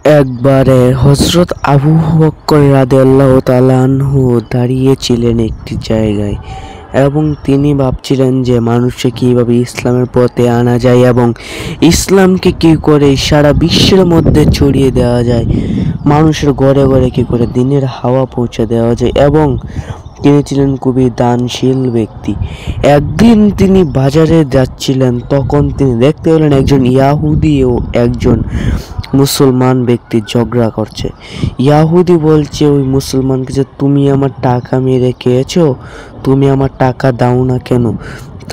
একবারে হযরত আবু বকর রাদিয়াল্লাহু তাআলা আনহু দাঁড়িয়েছিলেন একটি জায়গায় এবং তিনি ভাবছিলেন যে মানুষকে কিভাবে ইসলামের পথে আনা যায় এবং ইসলামকে কি করে সারা বিশ্বের মধ্যে ছড়িয়ে দেওয়া যায়, মানুষের ঘরে ঘরে কি করে দিনের হাওয়া পৌঁছে দেওয়া যায়। এবং তিনি ছিলেন খুবই দানশীল ব্যক্তি। একদিন তিনি বাজারে যাচ্ছিলেন, তখন তিনি দেখতে পেলেন একজন ইয়াহুদি ও একজন মুসলমান ব্যক্তি ঝগড়া করছে। ইয়াহুদি বলছে ওই মুসলমানকে যে, তুমি আমার টাকা মেরে খেয়েছো, তুমি আমার টাকা দাও না কেন?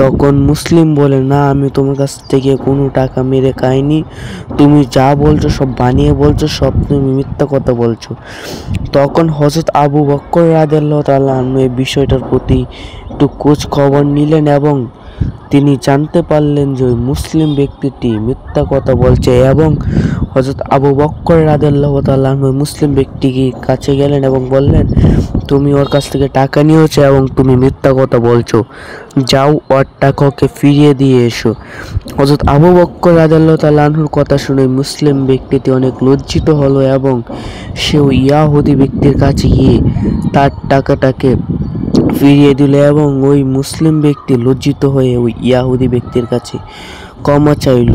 তখন মুসলিম বলে, না আমি তোমার কাছ থেকে কোনো টাকা মেরে খাইনি, তুমি যা বলছো সব বানিয়ে বলছো, সব তুমি মিথ্যা কথা বলছো। তখন হযরত আবু বকর রাদিয়াল্লাহু তাআলা আনহু এই বিষয়টার প্রতি একটু খোঁজ খবর নিলেন এবং তিনি জানতে পারলেন যে ওই মুসলিম ব্যক্তিটি মিথ্যা কথা বলছে। এবং হযরত আবু বকর রাদিয়াল্লাহু তাআলা আনহু মুসলিম ব্যক্তিকে কাছে গেলেন এবং বললেন, তুমি ওর কাছ থেকে টাকা নিয়েছো এবং তুমি মিথ্যা কথা বলছো, যাও ওর টাকা ওকে ফিরিয়ে দিয়ে এসো। হযরত আবু বকর রাদিয়াল্লাহু তাআলা আনহুর কথা শুনে মুসলিম ব্যক্তিটি অনেক লজ্জিত হলো এবং সে ওই ইয়াহুদি ব্যক্তির কাছে গিয়ে তার টাকাটাকে ফিরিয়ে দিল এবং ওই মুসলিম ব্যক্তি লজ্জিত হয়ে ওই ইয়াহুদি ব্যক্তির কাছে ক্ষমা চাইল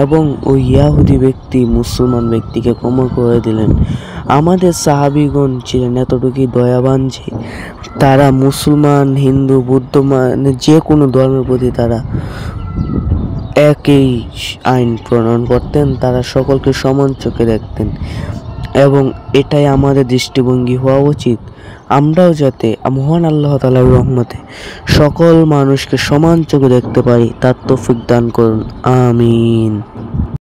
এবং ওই ইয়াহুদি ব্যক্তি মুসলমান ব্যক্তিকে ক্ষমা করে দিলেন। আমাদের সাহাবীগণ ছিলেন এতটুকুই দয়াবান যে তারা মুসলমান, হিন্দু, বৌদ্ধ মানে যে কোনো ধর্মের প্রতি তারা একই আইন প্রণয়ন করতেন, তারা সকলকে সমান চোখে দেখতেন এবং এটাই আমাদের দৃষ্টিভঙ্গি হওয়া উচিত। আমরাও যাতে মহান আল্লাহ তাআলার রহমতে সকল মানুষকে সমান চোখে দেখতে পারি, তার তৌফিক দান করুন, আমিন।